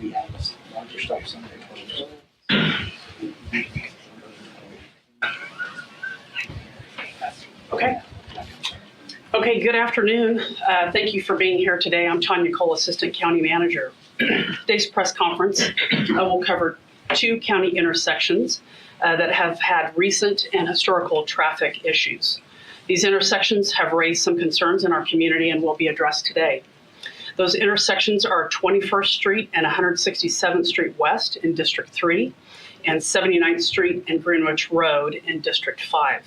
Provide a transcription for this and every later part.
we have a larger stop sign. Okay. Okay, good afternoon. Thank you for being here today. I'm Tanya Cole, Assistant County Manager. Today's press conference will cover two county intersections that have had recent and historical traffic issues. These intersections have raised some concerns in our community and will be addressed today. Those intersections are 21st Street and 167th Street West in District 3 and 79th Street and Greenwich Road in District 5.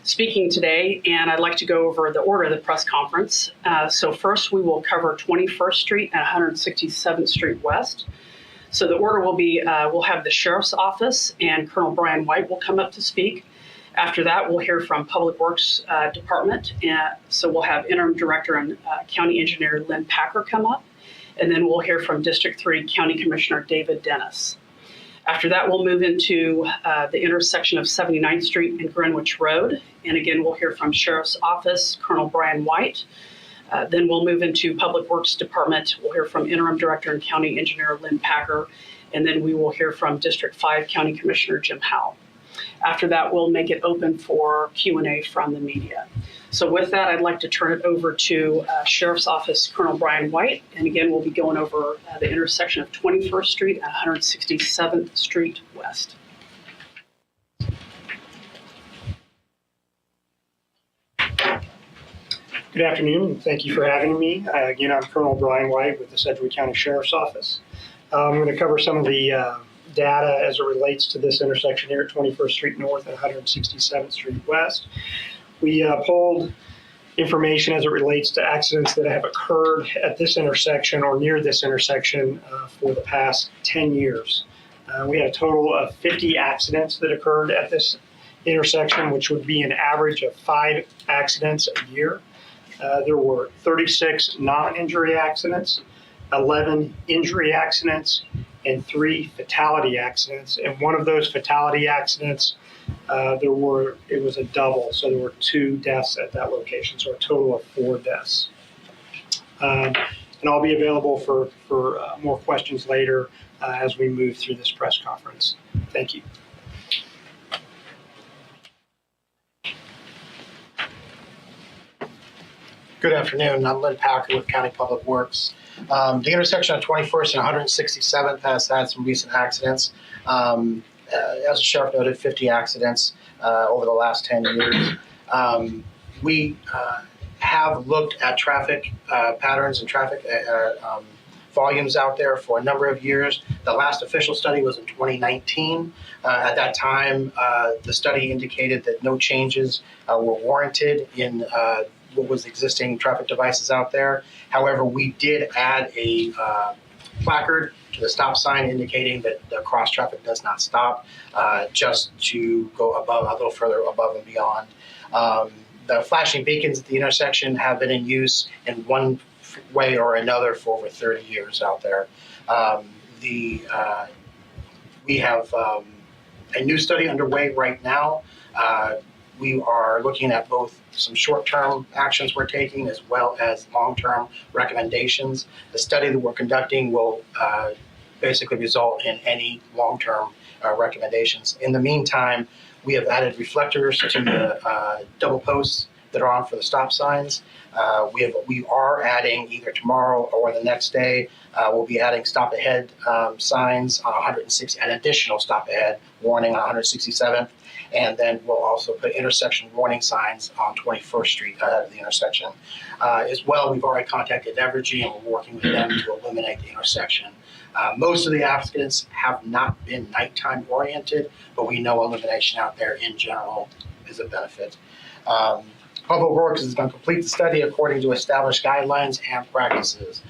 Speaking today, and I'd like to go over the order of the press conference. So first we will cover 21st Street and 167th Street West. So the order will be, we'll have the Sheriff's Office and Colonel Brian White will come up to speak. After that, we'll hear from Public Works Department. So we'll have Interim Director and County Engineer Lynn Packer come up. And then we'll hear from District 3 County Commissioner David Dennis. After that, we'll move into the intersection of 79th Street and Greenwich Road. And again, we'll hear from Sheriff's Office, Colonel Brian White. Then we'll move into Public Works Department. We'll hear from Interim Director and County Engineer Lynn Packer. And then we will hear from District 5 County Commissioner Jim Howell. After that, we'll make it open for Q&A from the media. So with that, I'd like to turn it over to Sheriff's Office Colonel Brian White. And again, we'll be going over the intersection of 21st Street and 167th Street West. Good afternoon, and thank you for having me. Again, I'm Colonel Brian White with the Sedgwick County Sheriff's Office. I'm going to cover some of the data as it relates to this intersection here at 21st Street North and 167th Street West. We pulled information as it relates to accidents that have occurred at this intersection or near this intersection for the past 10 years. We had a total of 50 accidents that occurred at this intersection, which would be an average of 5 accidents a year. There were 36 non-injury accidents, 11 injury accidents, and 3 fatality accidents. And one of those fatality accidents, it was a double, so there were 2 deaths at that location, so a total of 4 deaths. And I'll be available for more questions later as we move through this press conference. Thank you. Good afternoon. I'm Lynn Packer with County Public Works. The intersection of 21st and 167th has had some recent accidents. As the sheriff noted, 50 accidents over the last 10 years. We have looked at traffic patterns and traffic volumes out there for a number of years. The last official study was in 2019. At that time, the study indicated that no changes were warranted in what was existing traffic devices out there. However, we did add a placard to the stop sign indicating that the cross traffic does not stop, just to go above, a little further above and beyond. The flashing beacons at the intersection have been in use in one way or another for over 30 years out there. We have a new study underway right now. We are looking at both some short-term actions we're taking as well as long-term recommendations. The study that we're conducting will basically result in any long-term recommendations. In the meantime, we have added reflectors to the double posts that are on for the stop signs. We are adding either tomorrow or the next day, we'll be adding stop ahead signs on 160, an additional stop ahead warning on 167th. And then we'll also put intersection warning signs on 21st Street ahead of the intersection. As well, we've already contacted Evergy and we're working with them to eliminate the intersection. Most of the accidents have not been nighttime oriented, but we know elimination out there in general is a benefit. Public Works is going to complete the study according to established guidelines and practices.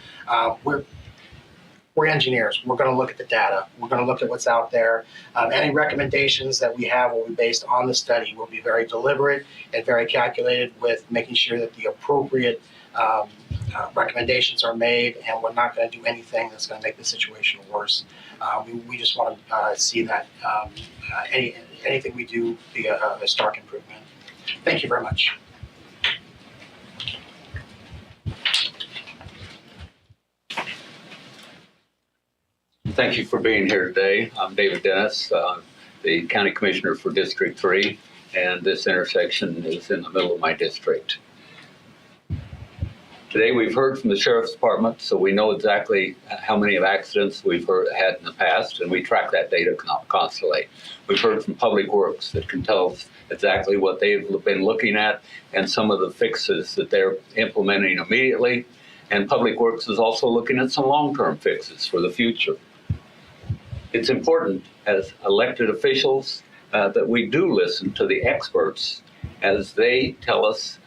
We're engineers. We're going to look at the data. We're going to look at what's out there. Any recommendations that we have will be based on the study. We'll be very deliberate and very calculated with making sure that the appropriate recommendations are made, and we're not going to do anything that's going to make the situation worse. We just want to see that anything we do be a stark improvement. Thank you very much. Thank you for being here today. I'm David Dennis, the County Commissioner for District 3, and this intersection is in the middle of my district. Today we've heard from the Sheriff's Department, so we know exactly how many accidents we've had in the past, and we track that data constantly. We've heard from Public Works that can tell us exactly what they've been looking at and some of the fixes that they're implementing immediately. And Public Works is also looking at some long-term fixes for the future. It's important as elected officials that we do listen to the experts as they tell us,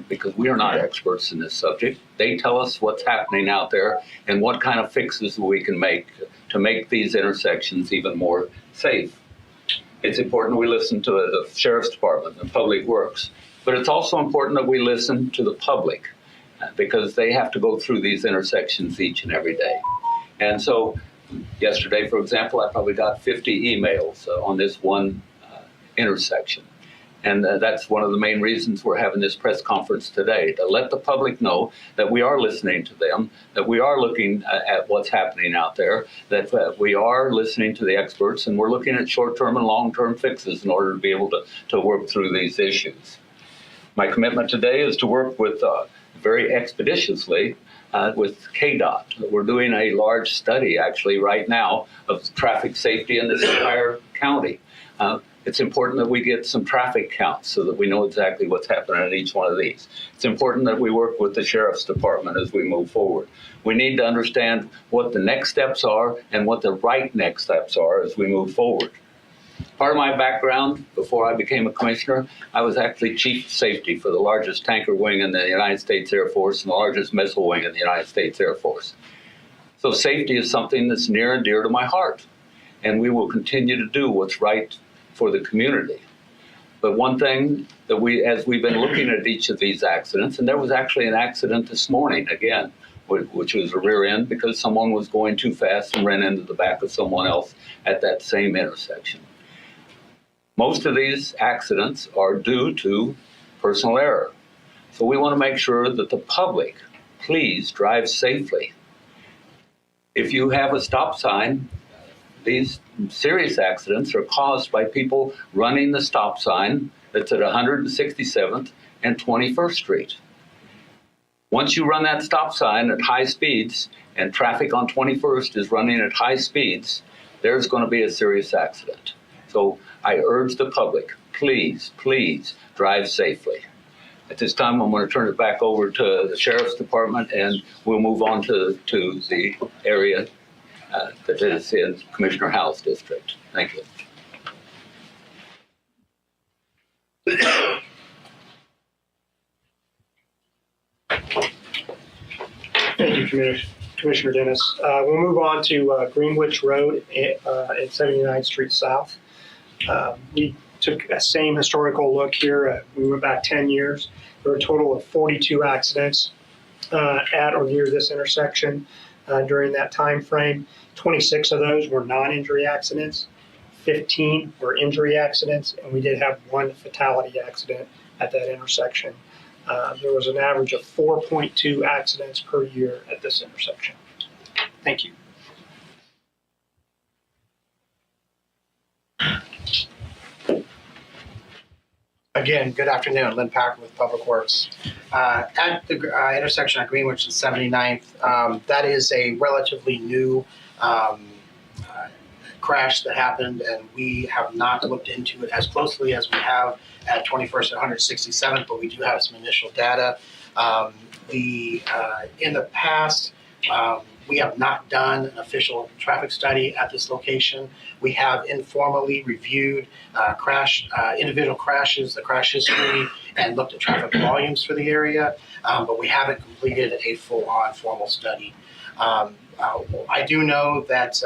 because we are not experts in this subject, they tell us what's happening out there and what kind of fixes we can make to make these intersections even more safe. It's important we listen to the Sheriff's Department and Public Works, but it's also important that we listen to the public because they have to go through these intersections each and every day. And so yesterday, for example, I probably got 50 emails on this one intersection. And that's one of the main reasons we're having this press conference today, to let the public know that we are listening to them, that we are looking at what's happening out there, that we are listening to the experts, and we're looking at short-term and long-term fixes in order to be able to work through these issues. My commitment today is to work with very expeditiously with KDOT. We're doing a large study actually right now of traffic safety in this entire county. It's important that we get some traffic counts so that we know exactly what's happening at each one of these. It's important that we work with the Sheriff's Department as we move forward. We need to understand what the next steps are and what the right next steps are as we move forward. Part of my background, before I became a commissioner, I was actually chief of safety for the largest tanker wing in the United States Air Force and the largest missile wing in the United States Air Force. So safety is something that's near and dear to my heart, and we will continue to do what's right for the community. But one thing that as we've been looking at each of these accidents, and there was actually an accident this morning again, which was a rear end because someone was going too fast and ran into the back of someone else at that same intersection. Most of these accidents are due to personal error. So we want to make sure that the public, please drive safely. If you have a stop sign, these serious accidents are caused by people running the stop sign that's at 167th and 21st Street. Once you run that stop sign at high speeds and traffic on 21st is running at high speeds, there's going to be a serious accident. So I urge the public, please, please drive safely. At this time, I'm going to turn it back over to the Sheriff's Department and we'll move on to the area that is in Commissioner Howell's district. Thank you. Thank you, Commissioner Dennis. We'll move on to Greenwich Road at 79th Street South. We took a same historical look here. We went back 10 years. There were a total of 42 accidents at or near this intersection during that time frame. 26 of those were non-injury accidents. 15 were injury accidents, and we did have one fatality accident at that intersection. There was an average of 4.2 accidents per year at this intersection. Thank you. Again, good afternoon. Lynn Packer with Public Works. At the intersection at Greenwich and 79th, that is a relatively new crash that happened, and we have not looked into it as closely as we have at 21st and 167th, but we do have some initial data. In the past, we have not done an official traffic study at this location. We have informally reviewed individual crashes, the crash history, and looked at traffic volumes for the area, but we haven't completed a full-on formal study. I do know that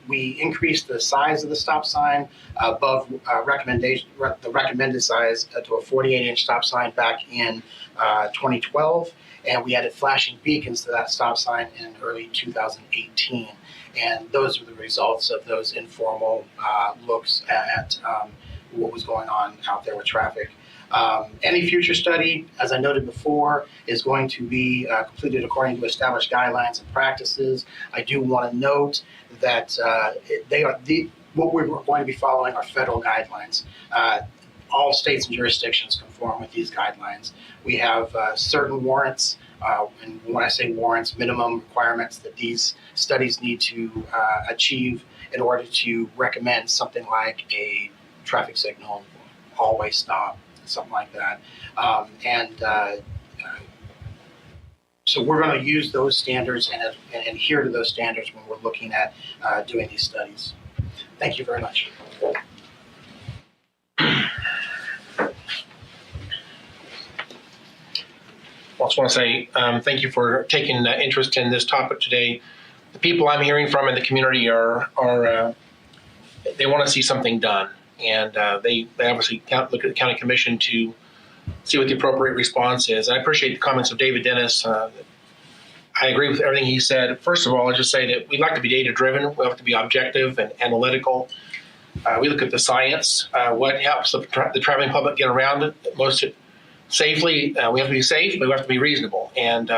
we increased the size of the stop sign above the recommended size to a 48-inch stop sign back in 2012. And we added flashing beacons to that stop sign in early 2018. And those were the results of those informal looks at what was going on out there with traffic. Any future study, as I noted before, is going to be completed according to established guidelines and practices. I do want to note that what we're going to be following are federal guidelines. All states and jurisdictions conform with these guidelines. We have certain warrants, and when I say warrants, minimum requirements that these studies need to achieve in order to recommend something like a traffic signal, hallway stop, something like that. So we're going to use those standards and adhere to those standards when we're looking at doing these studies. Thank you very much. I also want to say thank you for taking interest in this topic today. The people I'm hearing from in the community are they want to see something done, and they obviously look at the county commission to see what the appropriate response is. And I appreciate the comments of David Dennis. I agree with everything he said. First of all, I'll just say that we'd like to be data driven. We have to be objective and analytical. We look at the science, what helps the traveling public get around it most safely. We have to be safe, but we have to be reasonable. And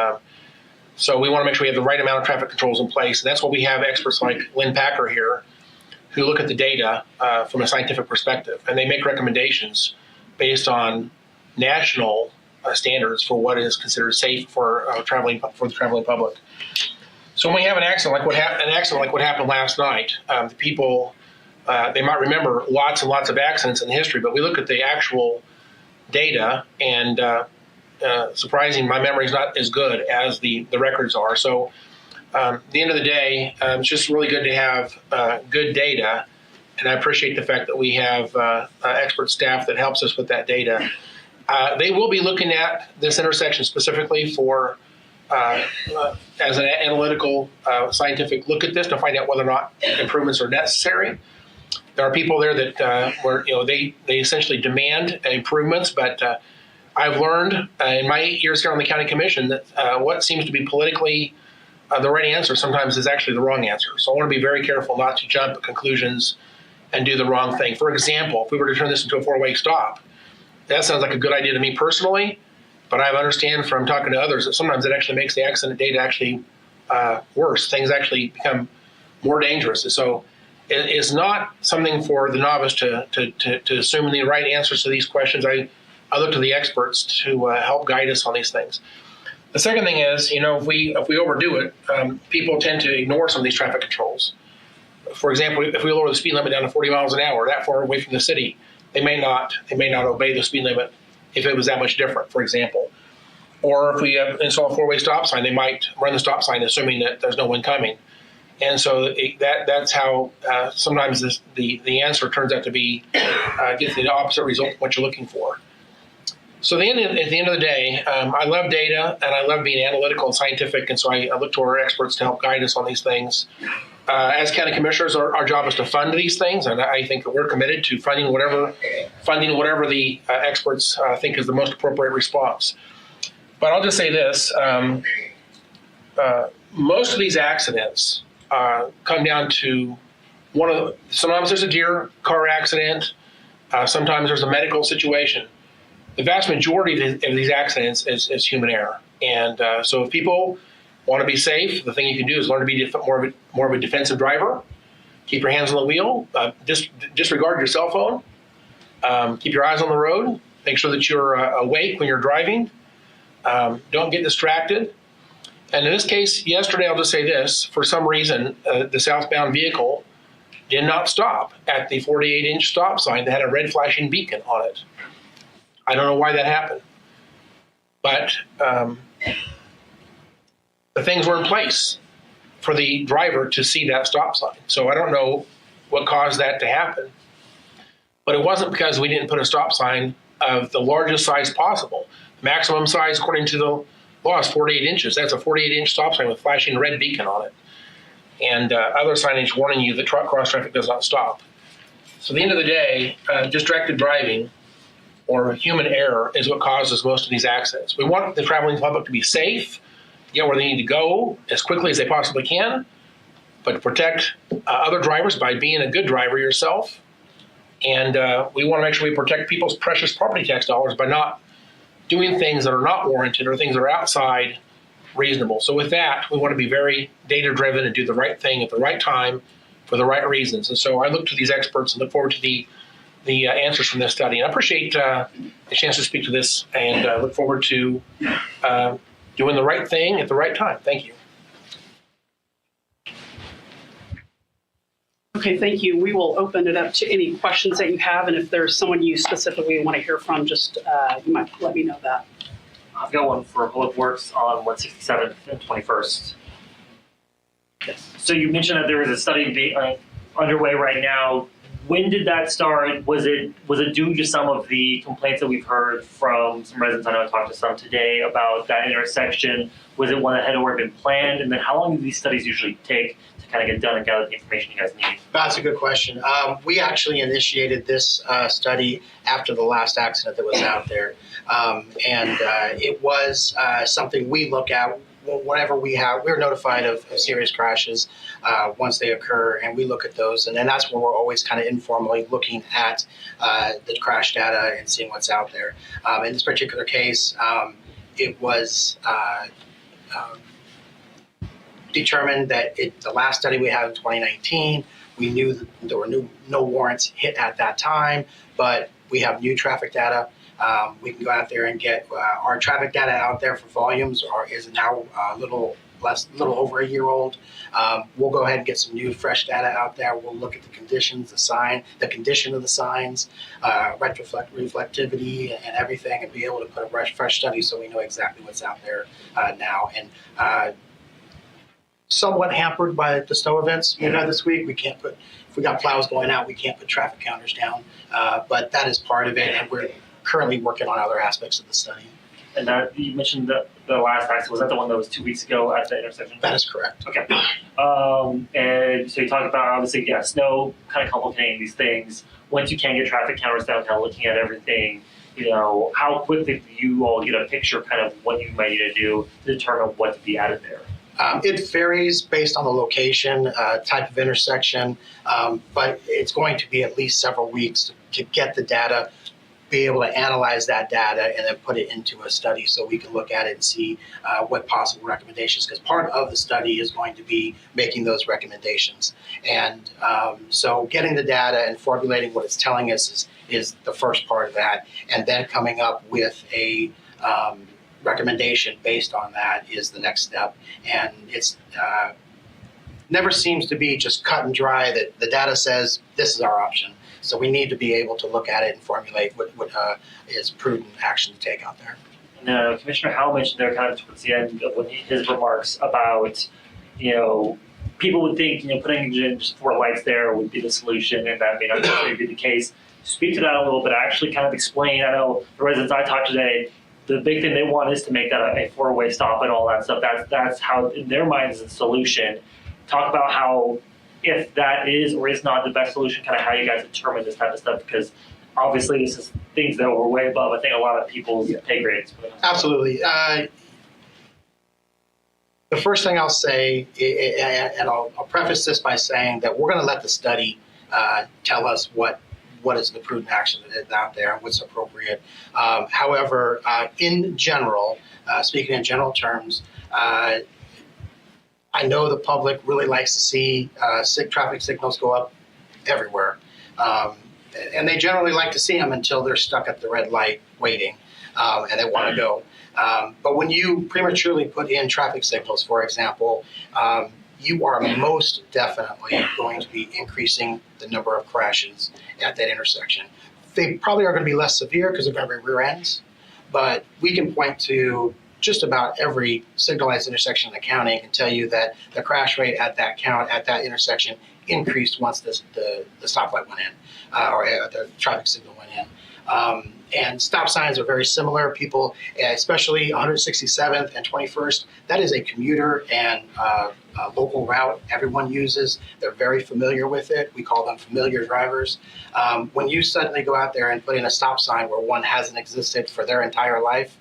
so we want to make sure we have the right amount of traffic controls in place. And that's what we have experts like Lynn Packer here who look at the data from a scientific perspective. And they make recommendations based on national standards for what is considered safe for the traveling public. So when we have an accident like what happened last night, the people they might remember lots and lots of accidents in history, but we look at the actual data, and surprising, my memory is not as good as the records are. So at the end of the day, it's just really good to have good data, and I appreciate the fact that we have expert staff that helps us with that data. They will be looking at this intersection specifically for as an analytical scientific look at this to find out whether or not improvements are necessary. There are people there that they essentially demand improvements, but I've learned in my 8 years here on the county commission that what seems to be politically the right answer sometimes is actually the wrong answer. So I want to be very careful not to jump at conclusions and do the wrong thing. For example, if we were to turn this into a four-way stop, that sounds like a good idea to me personally, but I understand from talking to others that sometimes it actually makes the accident data actually worse. Things actually become more dangerous. So it's not something for the novice to assume the right answers to these questions. I look to the experts to help guide us on these things. The second thing is, if we overdo it, people tend to ignore some of these traffic controls. For example, if we lower the speed limit down to 40 miles an hour, that far away from the city, they may not obey the speed limit if it was that much different, for example. Or if we install a four-way stop sign, they might run the stop sign assuming that there's no one coming. And so that's how sometimes the answer turns out to be gets the opposite result of what you're looking for. So at the end of the day, I love data and I love being analytical and scientific, and so I look to our experts to help guide us on these things. As county commissioners, our job is to fund these things, and I think that we're committed to funding whatever the experts think is the most appropriate response. But I'll just say this: most of these accidents come down to sometimes there's a deer car accident, sometimes there's a medical situation. The vast majority of these accidents is human error. And so if people want to be safe, the thing you can do is learn to be more of a defensive driver. Keep your hands on the wheel. Disregard your cell phone. Keep your eyes on the road. Make sure that you're awake when you're driving. Don't get distracted. And in this case, yesterday, I'll just say this. For some reason, the southbound vehicle did not stop at the 48-inch stop sign that had a red flashing beacon on it. I don't know why that happened. But the things were in place for the driver to see that stop sign. So I don't know what caused that to happen. But it wasn't because we didn't put a stop sign of the largest size possible. Maximum size, according to the law, is 48 inches. That's a 48-inch stop sign with flashing red beacon on it. And other signage warning you that cross traffic does not stop. So at the end of the day, distracted driving or human error is what causes most of these accidents. We want the traveling public to be safe, get where they need to go as quickly as they possibly can, but to protect other drivers by being a good driver yourself And we want to make sure we protect people's precious property tax dollars by not doing things that are not warranted or things that are outside reasonable. So with that, we want to be very data driven and do the right thing at the right time for the right reasons. And so I look to these experts and look forward to the answers from this study. And I appreciate the chance to speak to this and look forward to doing the right thing at the right time. Thank you. Okay, thank you. We will open it up to any questions that you have, and if there's someone you specifically want to hear from, just you might let me know that. I've got one for Public Works on 167th and 21st. Yes. So you mentioned that there was a study underway right now. When did that start? Was it due to some of the complaints that we've heard from some residents? I know I talked to some today about that intersection. Was it one that had already been planned? And then how long do these studies usually take to kind of get done and gather the information you guys need? That's a good question. We actually initiated this study after the last accident that was out there. It was something we look at whenever we're notified of serious crashes once they occur, and we look at those, and then that's when we're always kind of informally looking at the crash data and seeing what's out there. In this particular case, it was determined that the last study we had in 2019, we knew that there were no warrants hit at that time, but we have new traffic data. We can go out there and get our traffic data out there for volumes is now a little over a year old. We'll go ahead and get some new fresh data out there. We'll look at the conditions, the condition of the signs, reflectivity and everything, and be able to put a fresh study so we know exactly what's out there now. And somewhat hampered by the snow events we had this week. If we got plows going out, we can't put traffic counters down, but that is part of it, and we're currently working on other aspects of the study. And you mentioned the last accident. Was that the one that was 2 weeks ago at the intersection? That is correct. Okay. And so you talked about, obviously, snow kind of complicating these things. Once you can get traffic counters down, kind of looking at everything, how quickly do you all get a picture of kind of what you might need to do to determine what to be added there? It varies based on the location, type of intersection, but it's going to be at least several weeks to get the data, be able to analyze that data, and then put it into a study so we can look at it and see what possible recommendations, because part of the study is going to be making those recommendations. And so getting the data and formulating what it's telling us is the first part of that, and then coming up with a recommendation based on that is the next step. And it's never seems to be just cut and dry that the data says this is our option. So we need to be able to look at it and formulate what is prudent action to take out there. And Commissioner Howell mentioned there kind of towards the end of his remarks about, people would think, putting just 4 lights there would be the solution, and that may not necessarily be the case. Speak to that a little bit. Actually kind of explain, I know the residents I talked to today, the big thing they want is to make that a 4-way stop and all that stuff. That's how, in their minds, is the solution. Talk about how, if that is or is not the best solution, kind of how you guys determine this type of stuff, because obviously this is things that were way above, I think, a lot of people's pay grades. Absolutely. The first thing I'll say, and I'll preface this by saying that we're going to let the study tell us what is the prudent action that is out there and what's appropriate. However, in general, speaking in general terms, I know the public really likes to see traffic signals go up everywhere. And they generally like to see them until they're stuck at the red light waiting and they want to go. But when you prematurely put in traffic signals, for example, you are most definitely going to be increasing the number of crashes at that intersection. They probably are going to be less severe because they're going to be rear ends, but we can point to just about every signalized intersection in the county and can tell you that the crash rate at that intersection increased once the stoplight went in, or the traffic signal went in. And stop signs are very similar. People, especially 167th and 21st, that is a commuter and local route everyone uses. They're very familiar with it. We call them familiar drivers. When you suddenly go out there and put in a stop sign where one hasn't existed for their entire life,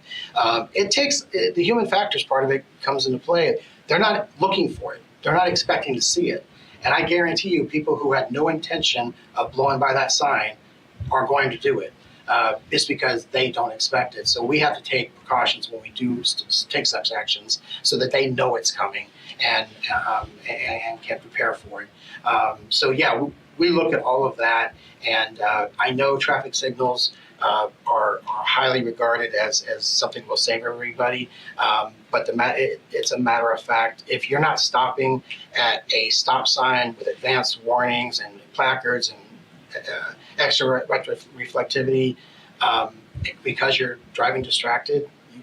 it takes the human factors part of it comes into play. They're not looking for it. They're not expecting to see it. And I guarantee you, people who had no intention of blowing by that sign are going to do it. It's because they don't expect it. So we have to take precautions when we do take such actions so that they know it's coming and can prepare for it. So yeah, we look at all of that, and I know traffic signals are highly regarded as something that will save everybody. But it's a matter of fact, if you're not stopping at a stop sign with advanced warnings and placards and extra reflectivity, because you're driving distracted, you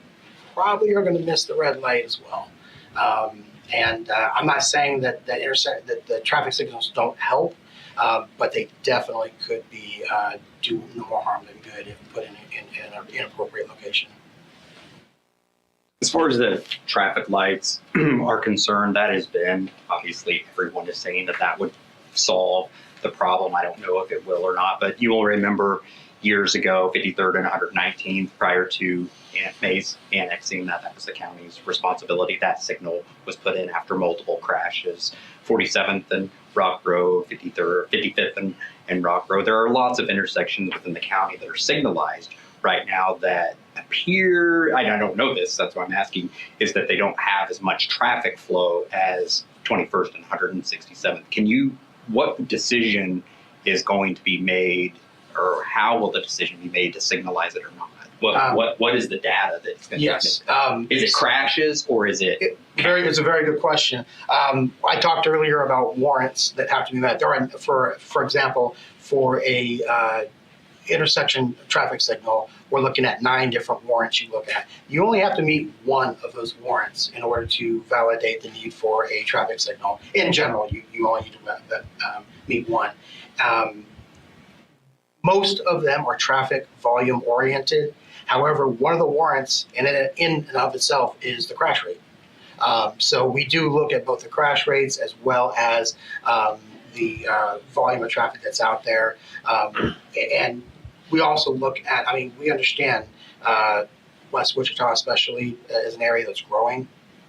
probably are going to miss the red light as well. I'm not saying that the traffic signals don't help, but they definitely could be do more harm than good if put in an inappropriate location. As far as the traffic lights are concerned, that has been, obviously, everyone is saying that would solve the problem. I don't know if it will or not, but you will remember years ago, 53rd and 119th, prior to Aunt May's annexing that was the county's responsibility. That signal was put in after multiple crashes. 47th and Rock Road, 53rd, 55th and Rock Road. There are lots of intersections within the county that are signalized right now that appear, I don't know this, that's why I'm asking, is that they don't have as much traffic flow as 21st and 167th. What decision is going to be made, or how will the decision be made to signalize it or not? What is the data that's going to Yes. Is it crashes or is it? It's a very good question. I talked earlier about warrants that have to be met. There are, for example, for a intersection traffic signal, we're looking at 9 different warrants you look at. You only have to meet one of those warrants in order to validate the need for a traffic signal. In general, you only need to meet one. Most of them are traffic volume oriented. However, one of the warrants in and of itself is the crash rate. So we do look at both the crash rates as well as the volume of traffic that's out there. And we also look at, we understand West Wichita especially is an area that's growing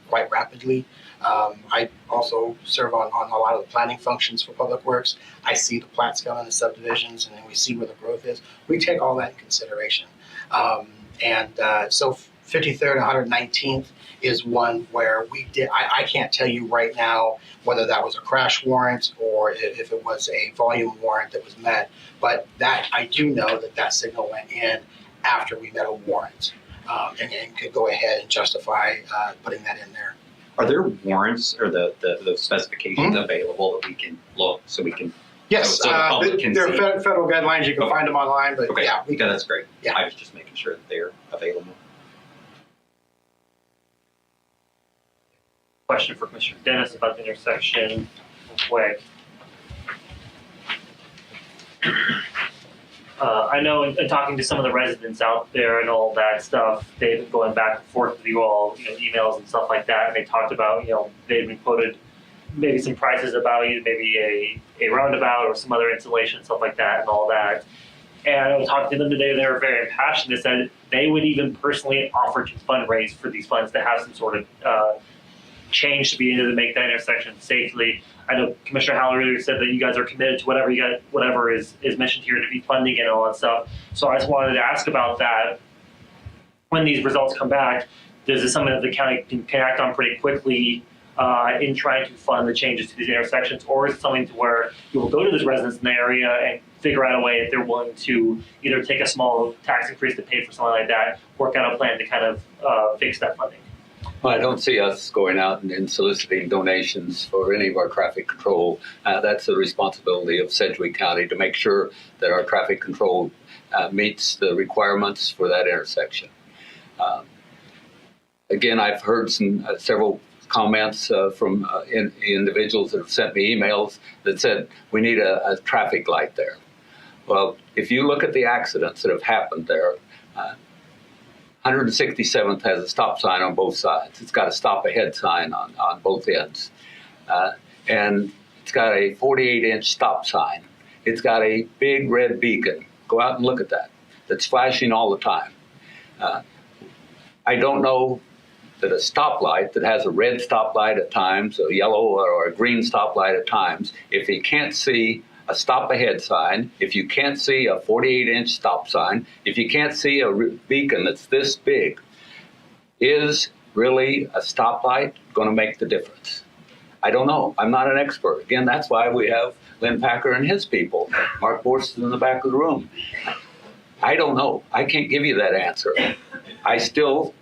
quite rapidly. I also serve on a lot of the planning functions for Public Works. I see the plats coming, the subdivisions, and then we see where the growth is. We take all that in consideration. So 53rd and 119th is one where we did, I can't tell you right now whether that was a crash warrant or if it was a volume warrant that was met, but that I do know that signal went in after we met a warrant and could go ahead and justify putting that in there. Are there warrants or the specifications available that we can look so we can? Yes, so the public can there are see? federal guidelines. You can Okay. find them online, but Okay, yeah, that's great. Yeah. I was just making sure that they're available. Question for Commissioner Dennis about the intersection quick. I know in talking to some of the residents out there and all that stuff, they've been going back and forth with you all, emails and stuff like that, and they talked about, they've been quoted maybe some prices about maybe a roundabout or some other installation, stuff like that and all that. And I was talking to them today, they were very impassioned. They said they would even personally offer to fundraise for these funds to have some sort of change to be able to make that intersection safely. I know Commissioner Howell earlier said that you guys are committed to whatever is mentioned here to be funding and all that stuff. So I just wanted to ask about that. When these results come back, is this something that the county can act on pretty quickly in trying to fund the changes to these intersections, or is it something to where you will go to those residents in the area and figure out a way if they're willing to either take a small tax increase to pay for something like that, work out a plan to kind of fix that funding? Well, I don't see us going out and soliciting donations for any of our traffic control. That's the responsibility of Sedgwick County to make sure that our traffic control meets the requirements for that intersection. Again, I've heard several comments from individuals that have sent me emails that said we need a traffic light there. Well, if you look at the accidents that have happened there, 167th has a stop sign on both sides. It's got a stop ahead sign on both ends. And it's got a 48-inch stop sign. It's got a big red beacon. Go out and look at that. That's flashing all the time. I don't know that a stoplight that has a red stoplight at times, a yellow or a green stoplight at times, if you can't see a stop ahead sign, if you can't see a 48-inch stop sign, if you can't see a beacon that's this big, is really a stoplight going to make the difference? I don't know. I'm not an expert. Again, that's why we have Lynn Packer and his people. Mark Borst is in the back of the room. I don't know. I can't give you that answer. I still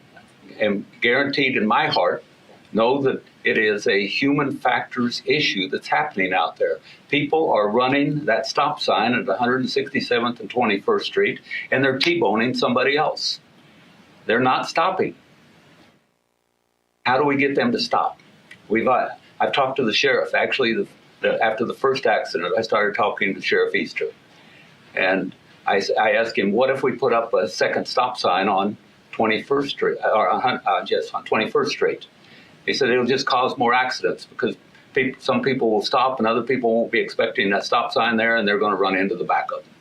am guaranteed in my heart, know that it is a human factors issue that's happening out there. People are running that stop sign at 167th and 21st Street, and they're T-boning somebody else. They're not stopping. How do we get them to stop? I've talked to the sheriff. Actually, after the first accident, I started talking to Sheriff Easter. And I asked him, what if we put up a second stop sign on 21st Street, or on 21st Street? He said it'll just cause more accidents because some people will stop and other people won't be expecting that stop sign there, and they're going to run into the back of them.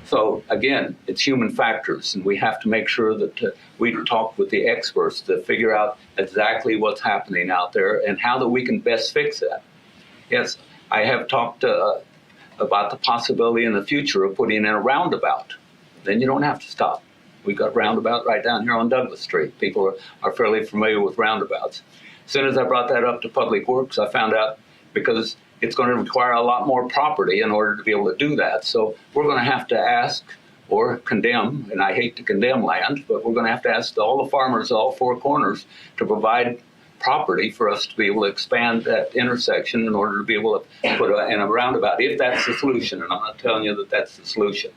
So again, it's human factors, and we have to make sure that we talk with the experts to figure out exactly what's happening out there and how that we can best fix that. Yes, I have talked about the possibility in the future of putting in a roundabout. Then you don't have to stop. We've got roundabout right down here on Douglas Street. People are fairly familiar with roundabouts. As soon as I brought that up to Public Works, I found out because it's going to require a lot more property in order to be able to do that. So we're going to have to ask or condemn, and I hate to condemn land, but we're going to have to ask all the farmers, all four corners, to provide property for us to be able to expand that intersection in order to be able to put in a roundabout, if that's the solution. And I'm not telling you that that's the solution.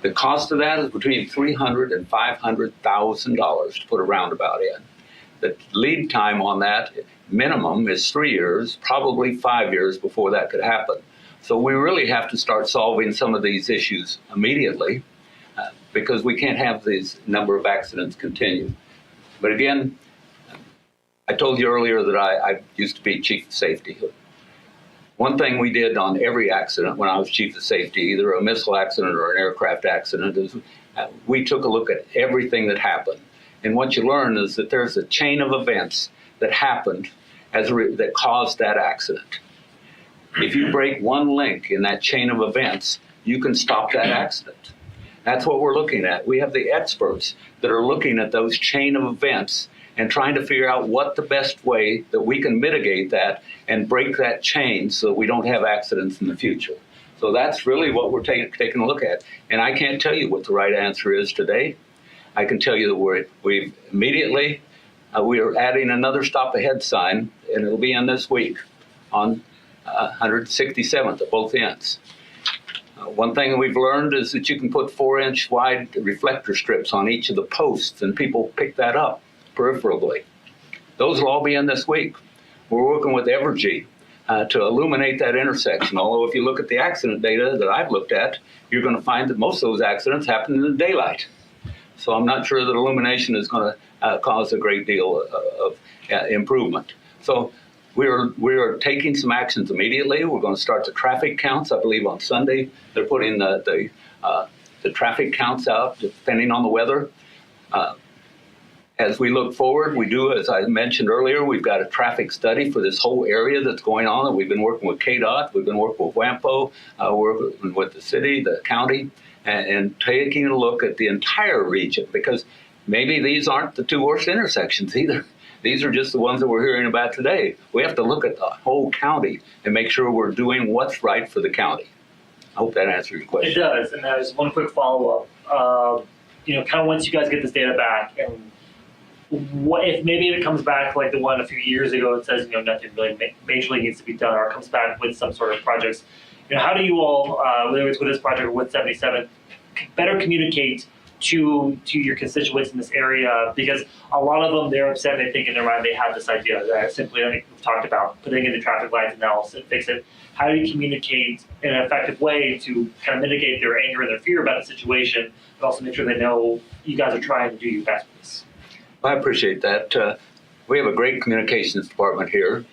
The cost of that is between $300,000 and $500,000 to put a roundabout in. The lead time on that minimum is 3 years, probably 5 years before that could happen. So we really have to start solving some of these issues immediately because we can't have these number of accidents continue. But again, I told you earlier that I used to be chief of safety. One thing we did on every accident when I was chief of safety, either a missile accident or an aircraft accident, is we took a look at everything that happened. And what you learn is that there's a chain of events that happened that caused that accident. If you break one link in that chain of events, you can stop that accident. That's what we're looking at. We have the experts that are looking at those chain of events and trying to figure out what the best way that we can mitigate that and break that chain so that we don't have accidents in the future. So that's really what we're taking a look at. And I can't tell you what the right answer is today. I can tell you that we've immediately, we are adding another stop ahead sign, and it'll be in this week on 167th at both ends. One thing we've learned is that you can put 4-inch wide reflector strips on each of the posts, and people pick that up peripherally. Those will all be in this week. We're working with Evergy to illuminate that intersection. Although if you look at the accident data that I've looked at, you're going to find that most of those accidents happen in the daylight. So I'm not sure that illumination is going to cause a great deal of improvement. So we are taking some actions immediately. We're going to start the traffic counts. I believe on Sunday they're putting the traffic counts out, depending on the weather. As we look forward, we do, as I mentioned earlier, we've got a traffic study for this whole area that's going on. We've been working with KDOT, we've been working with WAMPO, working with the city, the county, and taking a look at the entire region, because maybe these aren't the two worst intersections either. These are just the ones that we're hearing about today. We have to look at the whole county and make sure we're doing what's right for the county. I hope that answers your question. It does, and there's one quick follow-up. Kind of once you guys get this data back, and what if maybe it comes back like the one a few years ago that says nothing really majorly needs to be done, or comes back with some sort of projects. How do you all, whether it's with this project or with 77, better communicate to your constituents in this area? Because a lot of them, they're upset, they think in their mind they have this idea that simply, like we've talked about, putting in the traffic lights and that'll fix it. How do you communicate in an effective way to kind of mitigate their anger and their fear about the situation, but also make sure they know you guys are trying to do your best with this? I appreciate that. We have a great communications department here.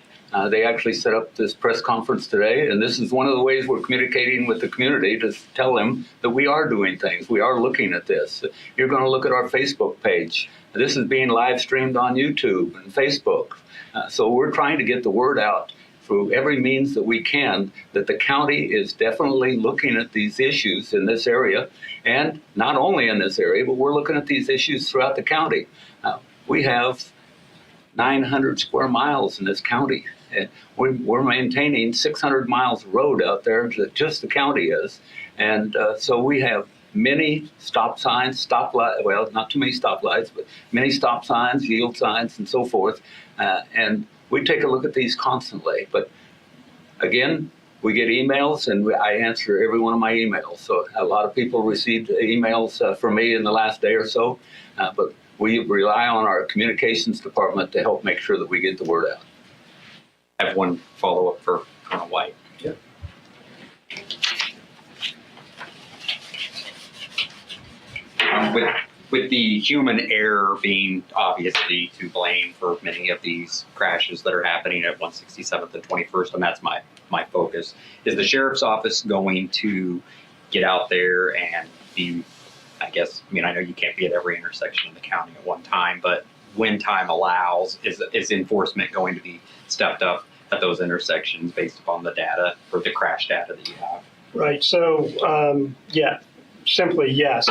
They actually set up this press conference today, and this is one of the ways we're communicating with the community to tell them that we are doing things. We are looking at this. You're going to look at our Facebook page. This is being live streamed on YouTube and Facebook. So we're trying to get the word out through every means that we can that the county is definitely looking at these issues in this area, and not only in this area, but we're looking at these issues throughout the county. We have 900 square miles in this county. And we're maintaining 600 miles of road out there that just the county is. And so we have many stop signs, stoplight, well, not too many stoplights, but many stop signs, yield signs, and so forth. And we take a look at these constantly. But again, we get emails, and I answer every one of my emails. So a lot of people received emails from me in the last day or so. But we rely on our communications department to help make sure that we get the word out. I have one follow-up for Colonel White. Yep. With the human error being obviously to blame for many of these crashes that are happening at 167th and 21st, and that's my focus, is the sheriff's office going to get out there and be, I know you can't be at every intersection in the county at one time, but when time allows, is enforcement going to be stepped up at those intersections based upon the data or the crash data that you have? Right. So, simply yes.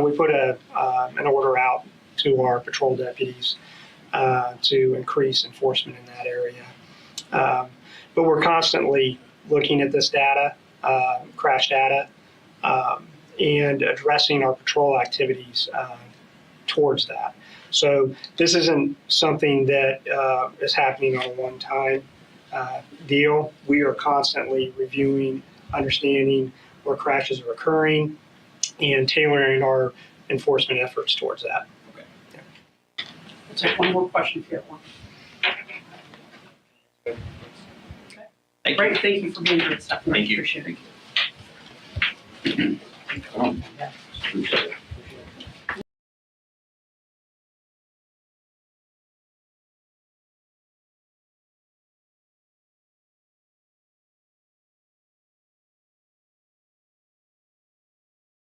We put an order out to our patrol deputies to increase enforcement in that area. But we're constantly looking at this data, crash data, and addressing our patrol activities towards that. So this isn't something that is happening on a one-time deal. We are constantly reviewing, understanding where crashes are occurring, and tailoring our enforcement efforts towards that. We'll take one more question if you have one. Thank Great, you. thank you for being here this afternoon. Thank you. Appreciate it. Thank you.